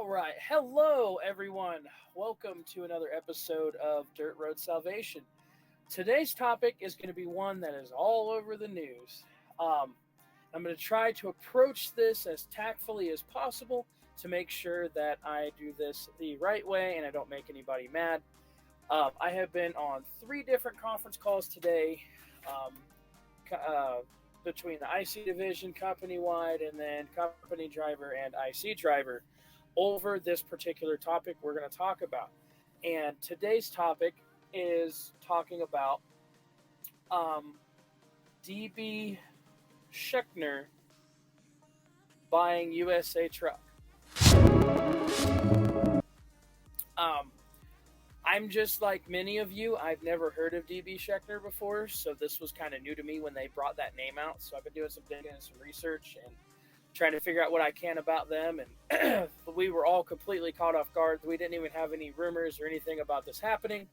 All right. Hello, everyone. Welcome to another episode of Dirt Road Salvation. Today's topic is going to be one that is all over the news. Um, I'm going to try to approach this as tactfully as possible to make sure that I do this the right way and I don't make anybody mad. I have been on three different conference calls today um, between the IC division, company wide, and then company driver and IC driver over this particular topic we're going to talk about. And today's topic is talking about um, DB Schenker buying USA Truck. Um, I'm just like many of you. I've never heard of DB Schenker before, so this was kind of new to me when they brought that name out. So I've been doing some digging and some research and trying to figure out what I can about them. And we were all completely caught off guard. We didn't even have any rumors or anything about this happening.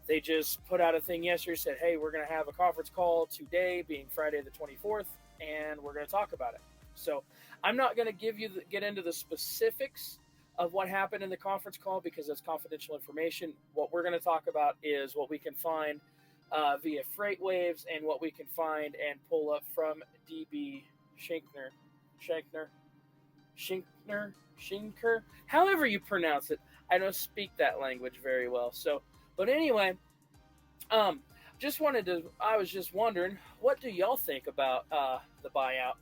They just put out a thing yesterday, said, hey, we're going to have a conference call today, being Friday the 24th, and we're going to talk about it. So I'm not going to get into the specifics of what happened in the conference call because that's confidential information. What we're going to talk about is what we can find via freight waves and what we can find and pull up from DB Schenker. Schenker, however you pronounce it. I don't speak that language very well. So, but anyway, I was just wondering, what do y'all think about the buyout?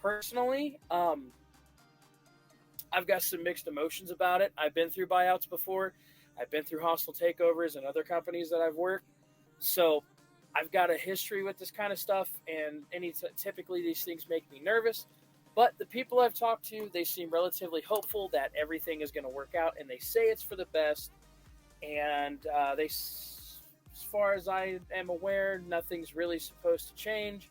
Personally, I've got some mixed emotions about it. I've been through buyouts before. I've been through hostile takeovers in other companies that I've worked. So I've got a history with this kind of stuff, and typically these things make me nervous. But the people I've talked to, they seem relatively hopeful that everything is going to work out, and they say it's for the best. And as far as I am aware, nothing's really supposed to change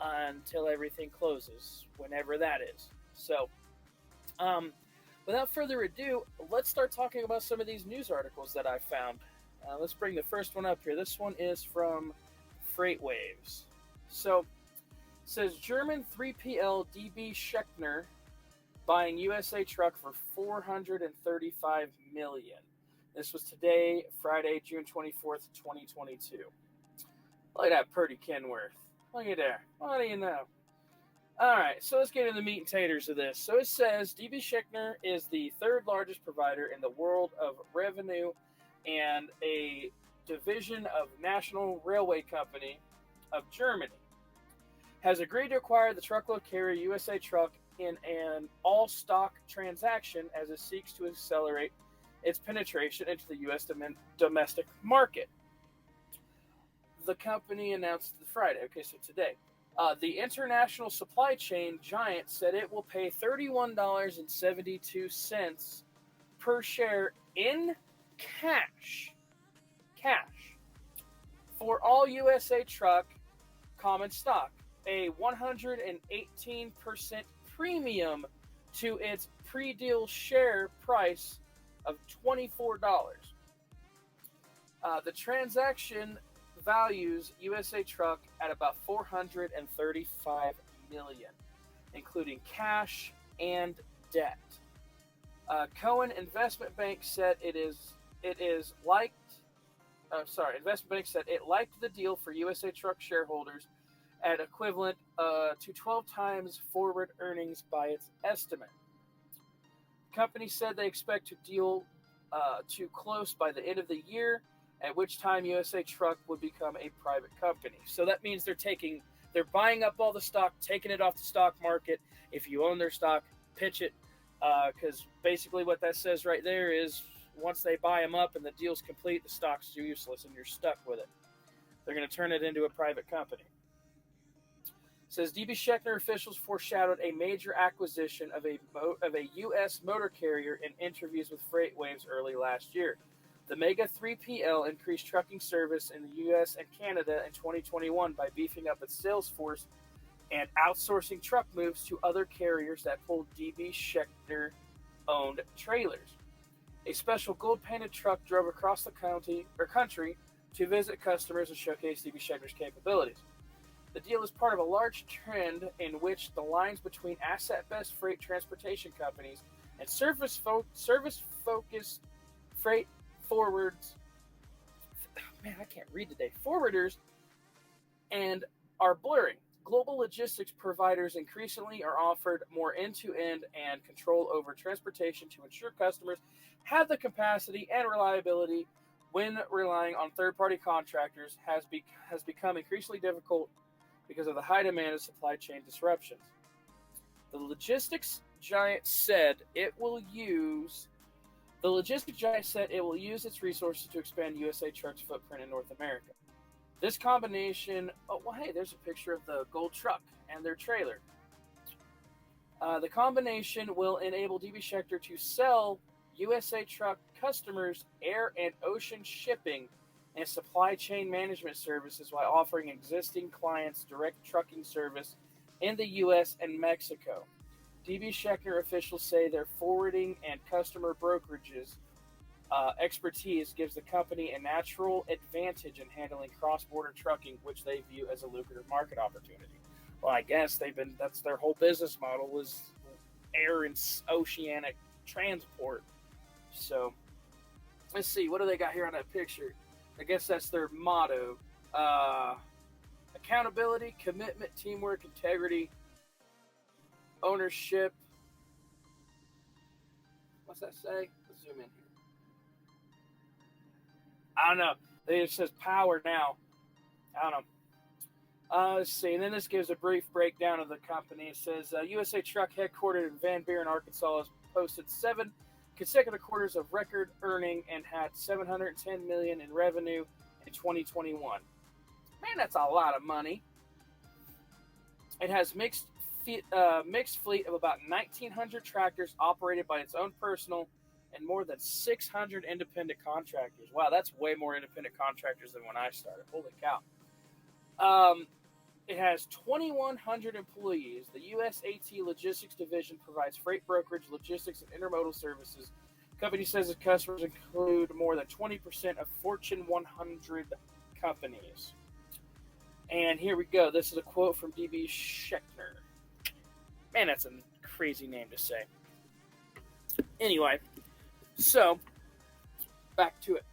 until everything closes, whenever that is. So, without further ado, let's start talking about some of these news articles that I found. Let's bring the first one up here. This one is from Freight Waves. So, it says German 3PL DB Schenker buying USA Truck for $435 million. This was today, Friday, June 24th, 2022. Look at that Purdy Kenworth. Look at there. What do you know? All right, so let's get into the meat and taters of this. So it says DB Schenker is the third largest provider in the world of revenue and a division of National Railway Company of Germany. Has agreed to acquire the truckload carrier USA Truck in an all-stock transaction as it seeks to accelerate its penetration into the U.S. domestic market. The company announced Friday, so today. The international supply chain giant said it will pay $31.72 per share in cash for all USA Truck common stock, a 118% premium to its pre-deal share price of $24. The transaction values USA Truck at about $435 million, including cash and debt. Cohen Investment Bank said Investment Bank said it liked the deal for USA Truck shareholders at equivalent to 12 times forward earnings by its estimate. The company said they expect to deal to close by the end of the year, at which time USA Truck would become a private company. So that means they're buying up all the stock, taking it off the stock market. If you own their stock, pitch it, because basically what that says right there is once they buy them up and the deal's complete, the stock's useless and you're stuck with it. They're going to turn it into a private company. It says DB Schenker officials foreshadowed a major acquisition of a U.S. motor carrier in interviews with Freight Waves early last year. The Mega 3PL increased trucking service in the U.S. and Canada in 2021 by beefing up its sales force and outsourcing truck moves to other carriers that pulled DB Schenker-owned trailers. A special gold-painted truck drove across the country to visit customers and showcase DB Schenker's capabilities. The deal is part of a large trend in which the lines between asset-based freight transportation companies and service-focused freight forwards. Man, I can't read today. Forwarders and are blurring. Global logistics providers increasingly are offered more end-to-end and control over transportation to ensure customers have the capacity and reliability when relying on third-party contractors has become increasingly difficult because of the high demand of supply chain disruptions. The logistics giant said it will use its resources to expand USA Truck's footprint in North America. This combination, oh, well, hey, there's a picture of the gold truck and their trailer. The combination will enable DB Schenker to sell USA Truck customers air and ocean shipping and supply chain management services while offering existing clients direct trucking service in the U.S. and Mexico. DB Schenker officials say their forwarding and customer brokerages expertise gives the company a natural advantage in handling cross-border trucking, which they view as a lucrative market opportunity. Well, I guess that's their whole business model was air and oceanic transport. So let's see, what do they got here on that picture? I guess that's their motto. Accountability, commitment, teamwork, integrity, ownership. What's that say? Let's zoom in here. I don't know. It says power now. I don't know. Let's see. And then this gives a brief breakdown of the company. It says USA Truck, headquartered in Van Buren, Arkansas, has posted 7 consecutive quarters of record earning and had $710 million in revenue in 2021. Man, that's a lot of money. It has mixed fleet of about 1,900 tractors operated by its own personnel and more than 600 independent contractors. Wow, that's way more independent contractors than when I started. Holy cow. It has 2,100 employees. The USAT Logistics Division provides freight brokerage, logistics, and intermodal services. The company says its customers include more than 20% of Fortune 100 companies. And here we go. This is a quote from DB Schenker. Man, that's a crazy name to say. Anyway, so back to it.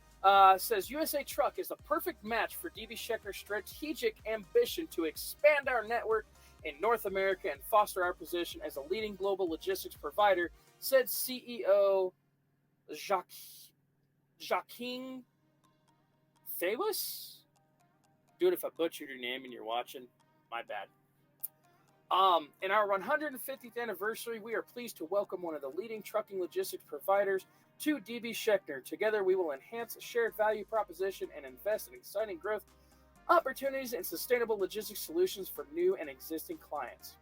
Says USA Truck is the perfect match for DB Schenker's strategic ambition to expand our network in North America and foster our position as a leading global logistics provider, said CEO Joaquin Theus. Dude, if I butchered your name and you're watching, my bad. In our 150th anniversary, we are pleased to welcome one of the leading trucking logistics providers to DB Schenker. Together, we will enhance a shared value proposition and invest in exciting growth opportunities and sustainable logistics solutions for new and existing clients.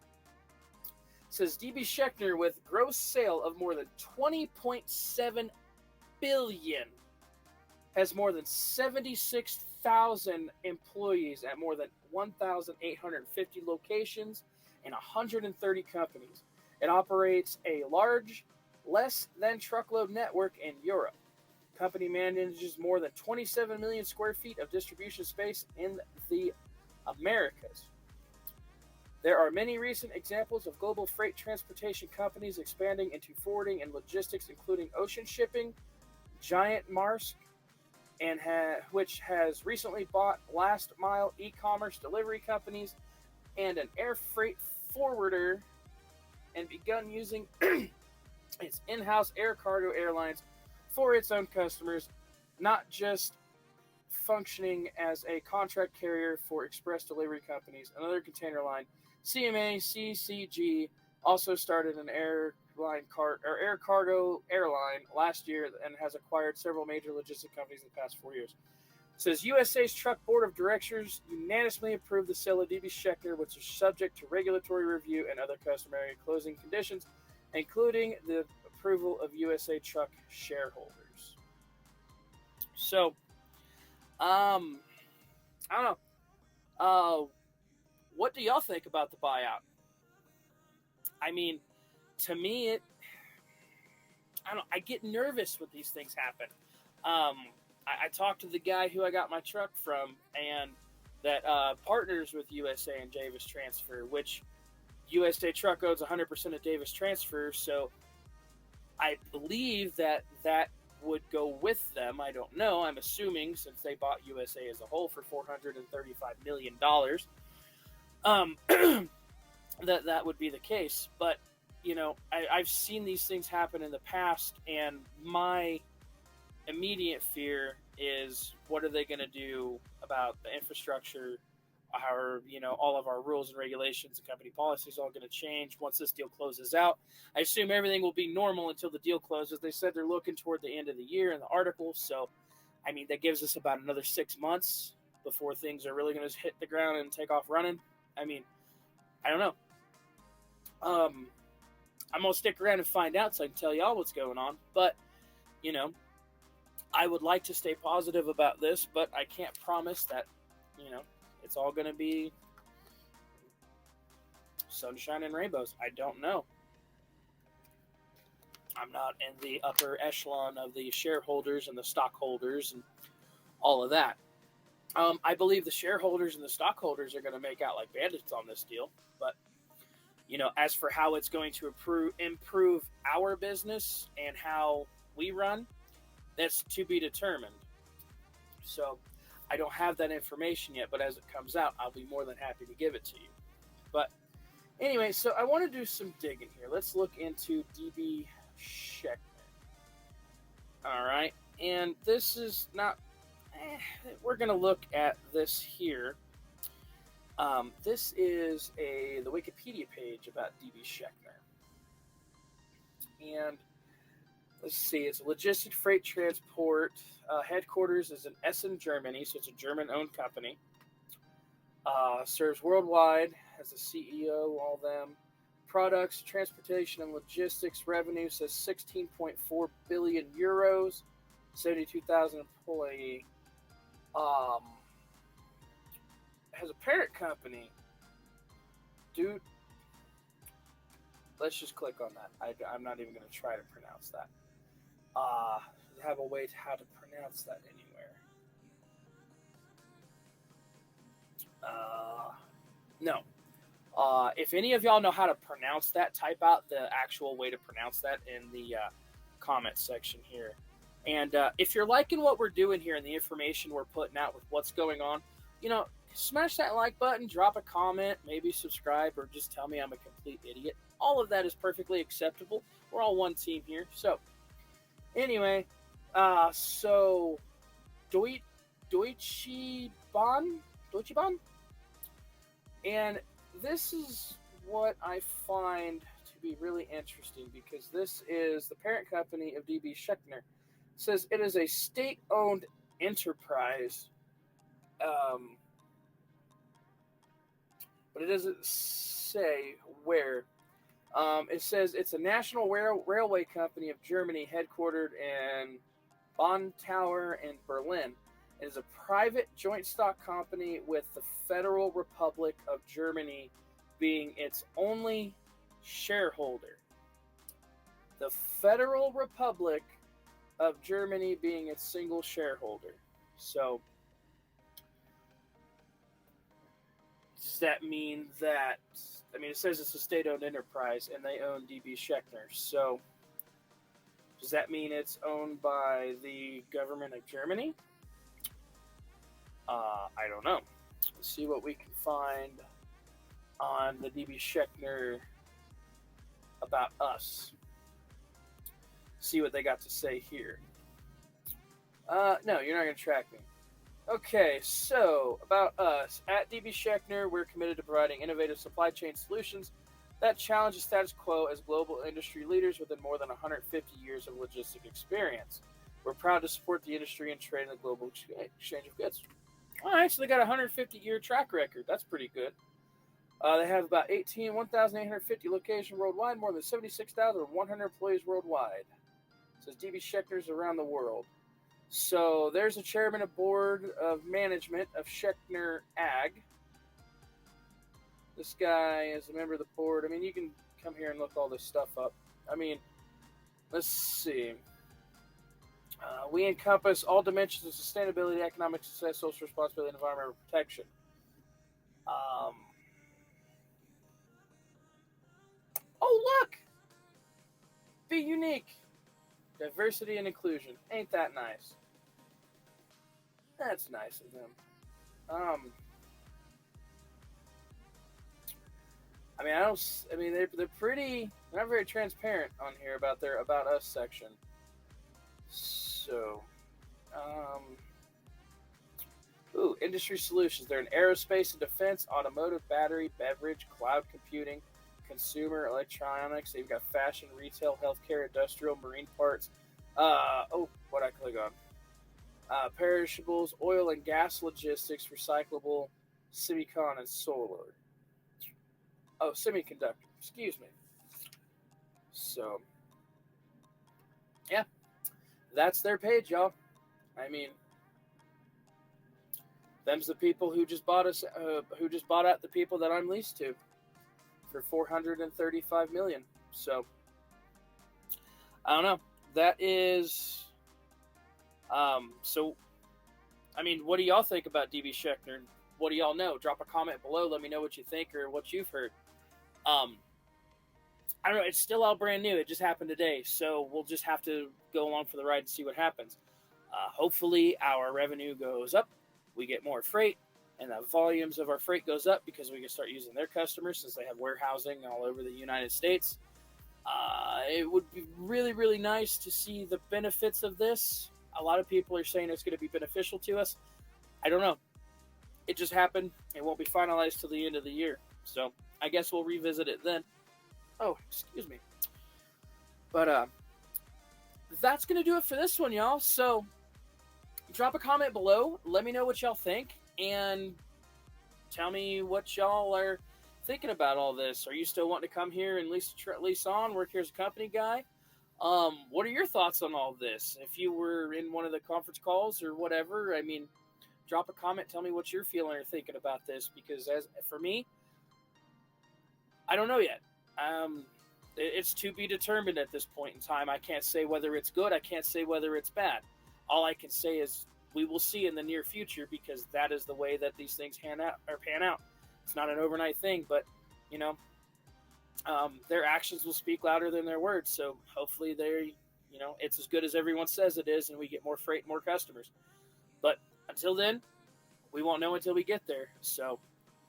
Says DB Schenker, with gross sale of more than $20.7 billion, has more than 76,000 employees at more than 1,850 locations and 130 companies. It operates a large, less than truckload network in Europe. The company manages more than 27 million square feet of distribution space in the Americas. There are many recent examples of global freight transportation companies expanding into forwarding and logistics, including ocean shipping, giant Maersk, and which has recently bought last mile e-commerce delivery companies and an air freight forwarder, and begun using its in-house air cargo airlines for its own customers, not just functioning as a contract carrier for express delivery companies. Another container line, CMA CCG, also started an air cargo airline last year and has acquired several major logistic companies in the past 4 years. It says USA's Truck Board of Directors unanimously approved the sale of DB Schenker, which is subject to regulatory review and other customary closing conditions, including the approval of USA Truck shareholders. So, I don't know. What do y'all think about the buyout? I mean, to me, I get nervous when these things happen. I talked to the guy who I got my truck from, and that partners with USA and Davis Transfer, which USA Truck owns 100% of Davis Transfer. So I believe that would go with them. I don't know. I'm assuming since they bought USA as a whole for $435 million, that would be the case. But I've seen these things happen in the past, and my immediate fear is, what are they going to do about the infrastructure? Our, all of our rules and regulations and company policies all going to change once this deal closes out. I assume everything will be normal until the deal closes. They said they're looking toward the end of the year in the article, so I mean that gives us about another 6 months before things are really going to hit the ground and take off running. I mean, I don't know. I'm gonna stick around and find out so I can tell y'all what's going on. But I would like to stay positive about this, but I can't promise that it's all going to be sunshine and rainbows. I don't know. I'm not in the upper echelon of the shareholders and the stockholders and all of that. I believe the shareholders and the stockholders are going to make out like bandits on this deal. But, as for how it's going to improve our business and how we run, that's to be determined. So I don't have that information yet, but as it comes out, I'll be more than happy to give it to you. But anyway, so I want to do some digging here. Let's look into DB Schenker. All right, and this is not. We're going to look at this here. This is the Wikipedia page about DB Schenker, and let's see. It's a logistic freight transport. Headquarters is in Essen, Germany, so it's a German-owned company. Serves worldwide, has a CEO, all them. Products, transportation, and logistics revenue says 16.4 billion euros, 72,000 employee. Has a parent company. Dude, let's just click on that. I'm not even going to try to pronounce that. Have a way to how to pronounce that anywhere. No. If any of y'all know how to pronounce that, type out the actual way to pronounce that in the comment section here. And if you're liking what we're doing here and the information we're putting out with what's going on, smash that like button, drop a comment, maybe subscribe, or just tell me I'm a complete idiot. All of that is perfectly acceptable. We're all one team here. So, anyway, so Deutsche Bahn, and this is what I find to be really interesting, because this is the parent company of DB Schenker. It says it is a state-owned enterprise, but it doesn't say where. It says it's a national railway company of Germany, headquartered in Bonn Tower in Berlin. It is a private joint stock company with the Federal Republic of Germany being its only shareholder. The Federal Republic of Germany being its single shareholder. So, does that mean that... it says it's a state-owned enterprise, and they own DB Schenker. So, does that mean it's owned by the government of Germany? I don't know. Let's see what we can find on the DB Schenker about us. See what they got to say here. No, you're not going to track me. Okay, so about us. At DB Schenker, we're committed to providing innovative supply chain solutions that challenge the status quo as global industry leaders within more than 150 years of logistic experience. We're proud to support the industry and trade in the global exchange of goods. All right, so they got a 150-year track record. That's pretty good. They have about 1,850 locations worldwide, more than 76,100 employees worldwide. It says DB Schenker's around the world. So there's a chairman of board of management of Schenker Ag. This guy is a member of the board. You can come here and look all this stuff up. Let's see. We encompass all dimensions of sustainability, economic success, social responsibility, and environmental protection. Oh, look! Be unique. Diversity and inclusion. Ain't that nice? That's nice of them. I mean, I don't. I mean, they're pretty. They're not very transparent on here about their about us section. So, industry solutions. They're in aerospace and defense, automotive, battery, beverage, cloud computing, consumer electronics. They've got fashion, retail, healthcare, industrial, marine parts. What I click on? Perishables, oil and gas logistics, recyclable, semicon, and solar. Oh, semiconductor. Excuse me. So, yeah, that's their page, y'all. I mean, them's the people who just bought us, who just bought out the people that I'm leased to for $435 million. So, I don't know. That is, so, I mean, what do y'all think about DB Schechner? What do y'all know? Drop a comment below. Let me know what you think or what you've heard. I don't know. It's still all brand new. It just happened today. So we'll just have to go along for the ride and see what happens. Hopefully our revenue goes up. We get more freight and the volumes of our freight goes up because we can start using their customers since they have warehousing all over the United States. It would be really, really nice to see the benefits of this. A lot of people are saying it's going to be beneficial to us. I don't know. It just happened. It won't be finalized till the end of the year. So I guess we'll revisit it then. Oh, excuse me. But that's going to do it for this one, y'all. So drop a comment below. Let me know what y'all think. And tell me what y'all are thinking about all this. Are you still wanting to come here and lease on, work here as a company guy? What are your thoughts on all this? If you were in one of the conference calls or whatever, I mean, drop a comment. Tell me what you're feeling or thinking about this. Because as for me, I don't know yet. It's to be determined at this point in time. I can't say whether it's good. I can't say whether it's bad. All I can say is we will see in the near future because that is the way that these things pan out. It's not an overnight thing, but you know, their actions will speak louder than their words. So hopefully it's as good as everyone says it is, and we get more freight, more customers. But until then, we won't know until we get there. So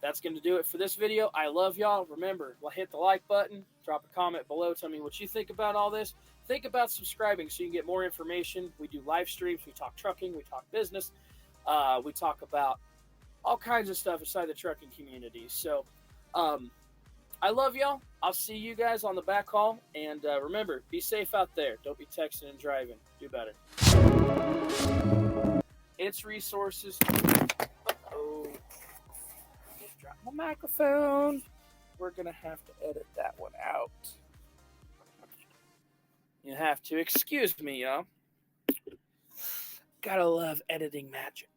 that's going to do it for this video. I love y'all. Remember, hit the like button, drop a comment below, tell me what you think about all this. Think about subscribing so you can get more information. We do live streams. We talk trucking. We talk business. We talk about all kinds of stuff inside the trucking community. So I love y'all. I'll see you guys on the back haul. And remember, be safe out there. Don't be texting and driving. Do better. It's resources. Uh-oh. Just dropped my microphone. We're going to have to edit that one out. You have to excuse me, y'all. Gotta love editing magic.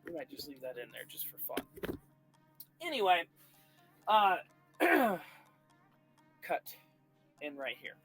We might just leave that in there just for fun. Anyway, cut in right here.